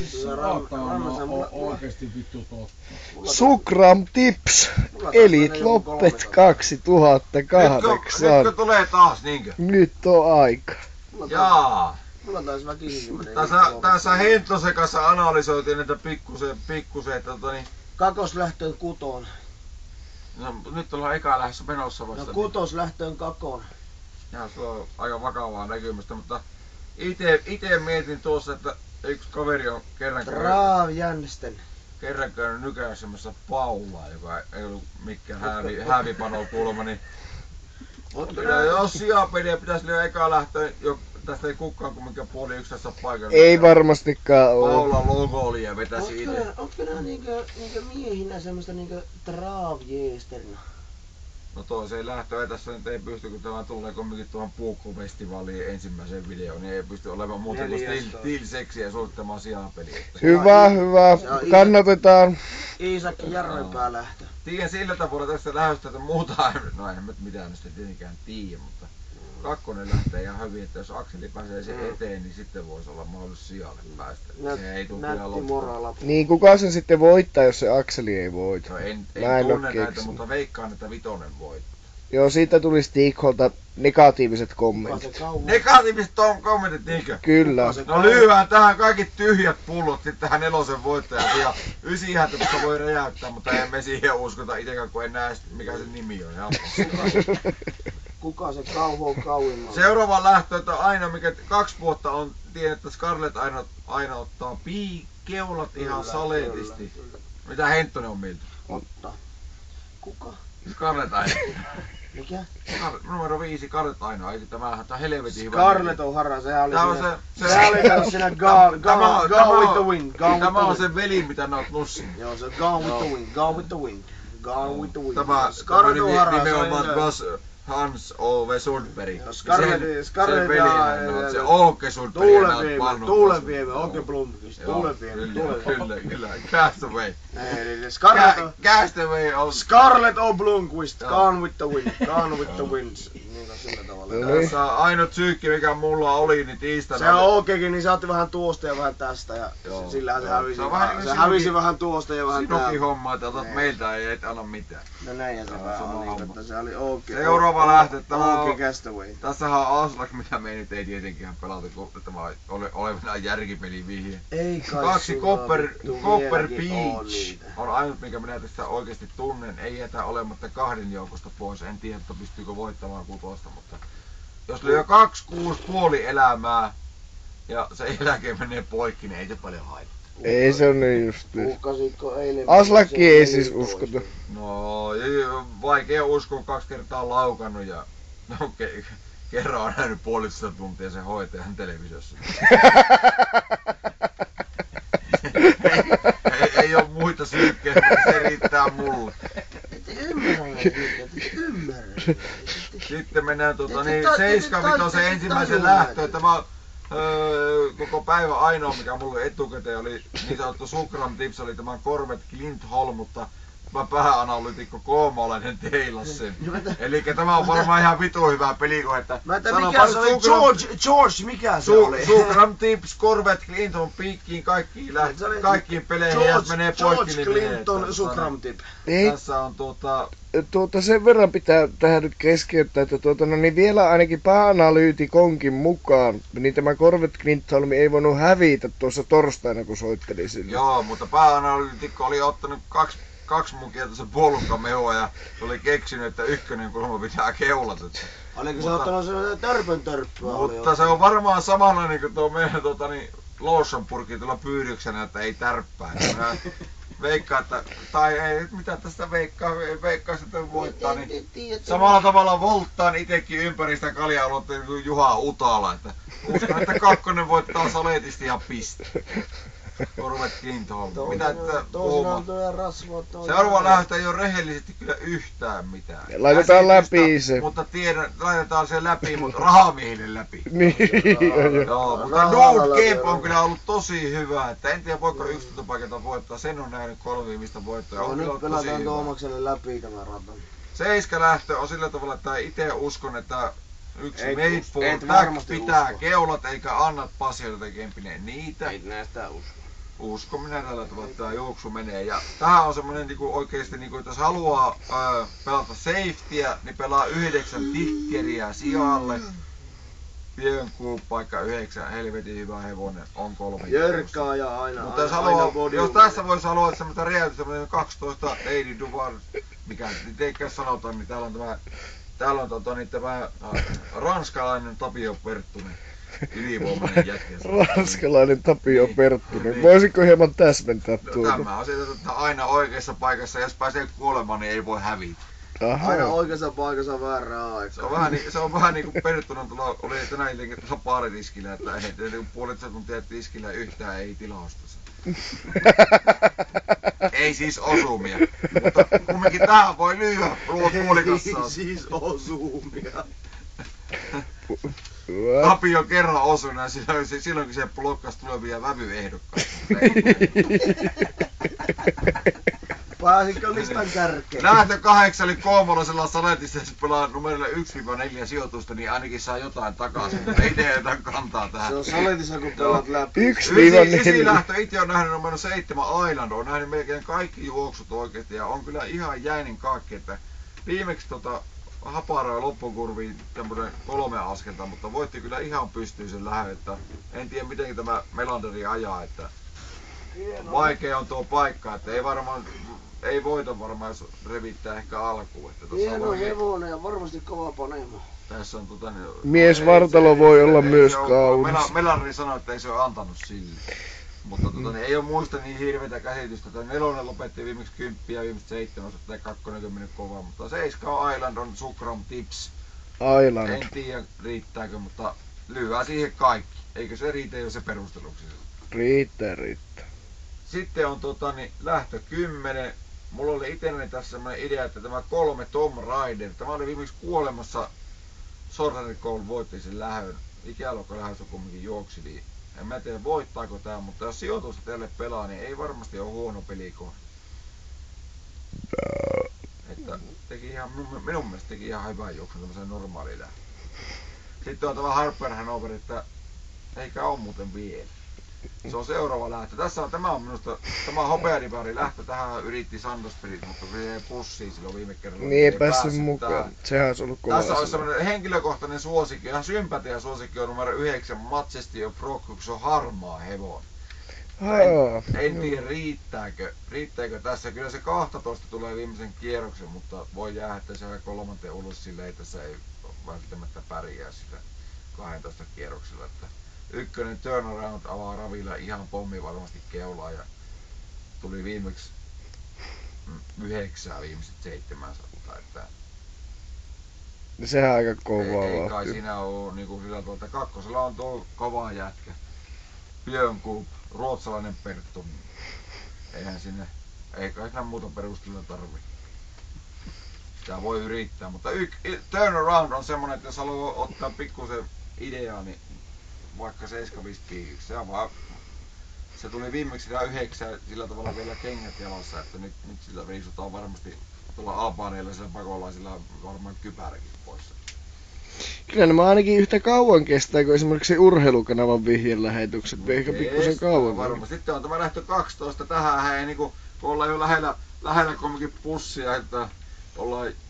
saatana on oikeesti vittu totta. Sukram Tips Elite Loppet 2008. Nytkö tulee taas niinkö? Nyt on aika. Jaa. Mulla taisi väkisin semmonen. Tässä Hentlosen kanssa analysoitiin näitä pikkusen, että Kakoslähtöön kutoon. No nyt ollaan eka lähdössä menossa vasta. No kutoslähtöön kakoon. Ja se on aika vakavaa näkymistä, mutta ite mietin tuossa, että yksi kaveri on kerran käynyt nykäys semmoista Paulaa, joka ei ollut mikään häävipano kuulemma, niin jos sijapeliä pitäisi lyödä eka lähtöön, tästä ei kukaan kumminkaan 12:30 paikalla. Ei varmastikaan oo. Paula logo oli ja vetäisi ite. Onko nää niinkö miehinä semmoista niinkö traavjeesterina? No toiseen lähtöön tässä nyt ei pysty, kun tämä tulee kumminkin tuohon Puukko-festivaliin ensimmäiseen videoon, niin ei pysty olemaan muuta kuin Steel-seksiä ja suorittamaan sijapeliä. Hyvä. Kannatetaan. Iisakki Järvenpää lähtö. Tiedän sillä tavalla tästä lähdöstä, että muuta en mitään näistä tietenkään tiedä, mutta kakkonen lähtee ihan hyvin, että jos Akseli pääsee sen eteen, niin sitten voisi olla mahdollisuus sijalle päästä. Se ei tule kyllä loppuun. Niin, kuka sen sitten voittaa, jos se Akseli ei voita? No en tunne näitä, mutta veikkaan, että vitonen voittaa. Joo, siitä tuli Stigholta negatiiviset kommentit. Negatiiviset kommentit, niinkö? Kyllä. No lyhyään tähän kaikki tyhjät pullot sitten tähän nelosen voittajaksi ja 9 voi räjäyttää, mutta emme siihen uskota itekään, kun en näe mikä sen nimi on. Kuka se kauhu on kauimmalla? Seuraava lähtö, että aina mikä 2 vuotta on tiedä, että Scarlett aina ottaa keulat ihan saletisti. Mitä Henttonen on mieltä? Otta. Kuka? Scarlett aina. Mikä? Numero 5, Scarlett aina. Eikö tämä helvetin hyvä? Scarlett on harra, sehän oli siinä Gone with the Wind. Tämä on se veli, mitä nää oot nussin. Joo, se Gone with the Wind. Gone with the Wind. Gone with the Wind. Tämä Scarlett on harra. nimenomaan Hans Ove Sundberg. Scarlett se Åke Sundberg. Tuulenviemä, Åke Blomqvist. Kyllä. Castaway. Castaway on... Scarlett O. Blomqvist, Gone with the Wind. Gone with the Wind. Niin sillä tavalla. Tässä ainut syykki mikä mulla oli, niin tiistaina... Se on Åkekin, niin se otti vähän tuosta ja vähän tästä ja sillähän se hävisi. Se hävisi vähän tuosta ja vähän täältä. Sinukin homma, että otat meiltä ei et anna mitään. No näinhän se vähän on, että se oli Åke. Seuraava lähtö, Åke Castaway. Tässähän on Aslak, mitä me nyt ei tietenkään pelata, kun tämä olevana järkipeli vihje. Ei kai 2 Copper Beach on ainut minkä minä tästä oikeesti tunnen. Ei jätä olematta 2 joukosta pois. En tiedä, että pystyykö voittamaan 6, mutta jos lyö 2,5 elämää ja se eläke menee poikki, niin ei se paljon haittaa. Ei se on niin just. Uhkasitko eilen? Aslakki ei siis uskota. No vaikea uskoa 2 kertaa laukannut ja kerran on nähnyt 1,5 tuntia sen hoitajan televisiossa. ei oo muita syykkejä, mutta se riittää mulle. Sitten mennään 7-5 ensimmäisen lähtöön. Tämä koko päivä ainoa mikä mulle etukäteen oli niin sanottu Sukram Tips oli tämän Corvette Klintholm, mutta tämä pääanalyytikko Koomalainen teilas sen. Elikkä tämä on varmaan ihan vitu hyvä pelikoe, että... Mä en mikä se oli, George, mikä se oli? Sukram Tips, Corvette Clinton, piikkiin kaikkiin peleihin ja menee poikki niin George Clinton, Sukram Tip. Tässä on sen verran pitää tähän nyt keskeyttää, että niin vielä ainakin pääanalyytikonkin mukaan, niin tämä Corvette Clinton ei voinut hävitä tuossa torstaina, kun soitteli sille. Joo, mutta pääanalyytikko oli ottanut 2 munkia tuossa puolukkamehua ja oli keksinyt, että 1 kulma pitää keulata. Oliko se ottanut sellainen törpöä? Mutta se on varmaan samanlainen kuin tuo meidän lotionpurkki tuolla pyydyksenä, että ei tärppää. Veikkaa, että, tai ei, mitä tästä veikkaa sitten voittaa, niin samalla tavalla volttaan itekin ympäri sitä kaljaa-aluetta kuin Juha Utala, että uskon, että 2 voittaa saletisti ihan piste. Corvette Klintholm. Mitä että puhumaan? Seuraava lähtö ei ole rehellisesti kyllä yhtään mitään. Laitetaan läpi se. Mutta laitetaan se läpi, mutta rahamiehille läpi. Niin, joo. Mutta Dude Camp on kyllä ollut tosi hyvä. Että en tiedä voiko 11 paikalta voittaa. Sen on nähnyt 3 viimeistä voittoa. On nyt pelataan Tuomakselle läpi tämä rata. 7 lähtö on sillä tavalla, että itse uskon, että yksi Made for Tag pitää keulat eikä anna Pasioita Kempineen niitä. Ei näistä usko. usko minä tällä tavalla, että tämä juoksu menee. Ja tämähän on semmonen niinku oikeesti, niinku, että jos haluaa pelata safetyä, niin pelaa 9 tikkeriä sijalle. Björnkuu paikka 9, helvetin hyvä hevonen, on 3. Jörkkaa ja aina. Mutta jos tässä voisi haluaa semmoista räjäytystä, 12 Lady Duvar, mikä nyt ei sanotaan, niin täällä on tämä ranskalainen Tapio Perttunen. Ylivoimainen jätkä. Ranskalainen Tapio Perttunen. Voisiko hieman täsmentää tuota? Tämä on siitä, että aina oikeassa paikassa, jos pääsee kuolemaan, niin ei voi hävitä. Aha. Aina oikeassa paikassa väärää aikaa. Se on vähän niinku Perttunen oli tänään iltakin tuossa baaritiskillä, että ei puolet tuntia tiskillä yhtään ei tilausta. Ei siis osumia, mutta kumminkin tähän voi lyödä puolikassaan. Ei siis osumia. Tapio kerran osui näin silloin kun se blokkasi tulevia vävyehdokkaita. Pääsitkö listan kärkeen? Lähtö 8 oli Kouvolasella saletissa, jos pelaa numerolle 1-4 sijoitusta, niin ainakin saa jotain takaisin, mutta ei tee jotain kantaa tähän. Se on saletissa kun pelaat läpi. 1-4. Lähtö itse on nähnyt numero 7 Island, on nähnyt melkein kaikki juoksut oikeesti ja on kyllä ihan jäinin kakki, että viimeksi haparoi loppukurviin tämmönen 3 askelta, mutta voitti kyllä ihan pystyyn lähön, että en tiedä miten tämä Melanderi ajaa, että vaikea on tuo paikka, että ei voita varmaan jos revittää ehkä alkuun. Että Hieno hevonen ja varmasti kova panema. Tässä on Miesvartalo voi olla myös kaunis. Melanderi sanoi, että ei se ole antanut sille. Mutta ei ole muista niin hirveätä käsitystä. Tämä 4 lopetti viimeksi 10 ja viimeksi 7, tai 20 kovaa. Mutta 7 Island on Sukram Tips. Island. En tiedä riittääkö, mutta lyhää siihen kaikki. Eikö se riitä jo se perusteluksi? Riittää. Sitten on lähtö 10. Mulla oli itselleni tässä sellainen idea, että tämä 3 Tom Rider. Tämä oli viimeksi kuolemassa. Sorcerer Cole voitti sen lähön. Ikäluokka lähdössä kumminkin juoksi. Niin en mä tiedä voittaako tää, mutta jos sijoitusta tälle pelaa, niin ei varmasti ole huono pelikohde. Että minun mielestä teki ihan hyvän juoksun tämmöisen normaaliin lähön. Sitten on tämä Harper Hanover, että eikä oo muuten vielä. Se on seuraava lähtö. Tämä on minusta, tämä hopeadivari lähtö, tähän yritti Sandospirit, mutta se ei pussiin silloin viime kerralla. Niin ei päässyt mukaan. Sehän olisi ollut kova. Tässä olisi sellainen henkilökohtainen suosikki, ihan sympatia suosikki on numero 9, Majesty of Rock, kun se on harmaa hevonen. En tiedä riittääkö tässä. Kyllä se 12 tulee viimeisen kierroksen, mutta voi jäädä, että se on 3 ulos silleen, että tässä ei välttämättä pärjää sitä 12 kierroksella. Että 1 turnaround avaa Ravilla ihan pommi varmasti keulaa ja tuli viimeksi 9 viimeiset 700. Että sehän aika kovaa ei kai siinä oo niinku sillä tavalla, että 2 on tuo kova jätkä. Björnkuu, ruotsalainen Perttu. Eihän sinne, ei kai siinä muuta perustelua tarvii. Sitä voi yrittää, mutta turnaround on semmonen, että jos haluaa ottaa pikkusen ideaa, niin vaikka 75 piiriksi. Se tuli viimeksi sitä 9 sillä tavalla vielä kengät jalassa, että nyt sillä riisutaan varmasti tuolla A-paaneilla sillä pakolaisilla varmaan kypäräkin poissa. Kyllä nämä ainakin yhtä kauan kestää kuin esimerkiksi urheilukanavan vihjelähetykset. Ehkä pikkusen kauan. Varmasti. Sitten on tämä lähtö 12. Tähän ei niinku, kun ollaan jo lähellä kumminkin pussia, että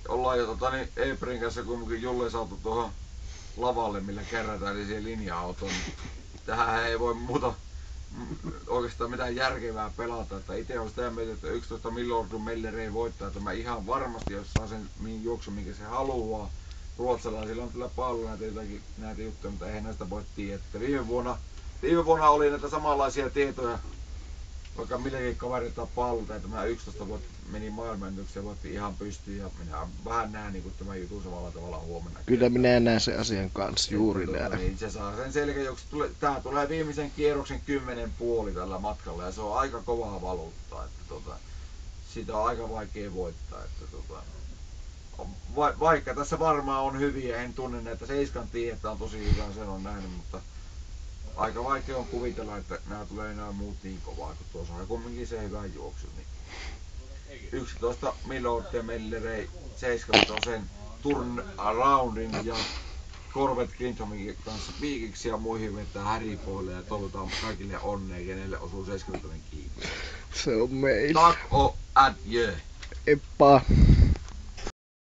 ollaan jo Ebrin kanssa kumminkin Julle saatu tuohon lavalle, millä kerätään niin siihen linja-autoon. Tähän ei voi muuta oikeastaan mitään järkevää pelata. Että itse on sitä mieltä, että 11 Milordun Meller ei voittaa tämä ihan varmasti, jos saa sen juoksun, minkä se haluaa. Ruotsalaisilla on kyllä paljon näitä juttuja, mutta eihän näistä voi tiedä. Viime vuonna oli näitä samanlaisia tietoja, vaikka milläkin kaverilta pallolta, ja tämä 11 vuotta meni maailmanennätykseen ja voitti ihan pystyyn, ja minä vähän näen niin tämä jutun samalla tavalla huomenna. Kyllä minä näen sen asian kanssa juuri näin. Niin se saa sen selkäjuoksun. Tää tulee viimeisen kierroksen 10,5 tällä matkalla, ja se on aika kovaa valuuttaa, että siitä on aika vaikea voittaa, että vaikka tässä varmaan on hyviä, en tunne näitä 7 tiedettä on tosi hyvä, sen on nähnyt, mutta aika vaikea on kuvitella, että nämä tulee nämä muut niin kovaa, kun tuossa on kumminkin se hyvä juoksu. Niin 11 Milord ja Mellerei 7 sen turnaroundin ja Corvette Grinchamin kanssa piikiksi ja muihin vetää häripoille ja toivotaan kaikille onnea, kenelle osuu 70 kiinni. Se on meillä. Tack och adjö. Eppa.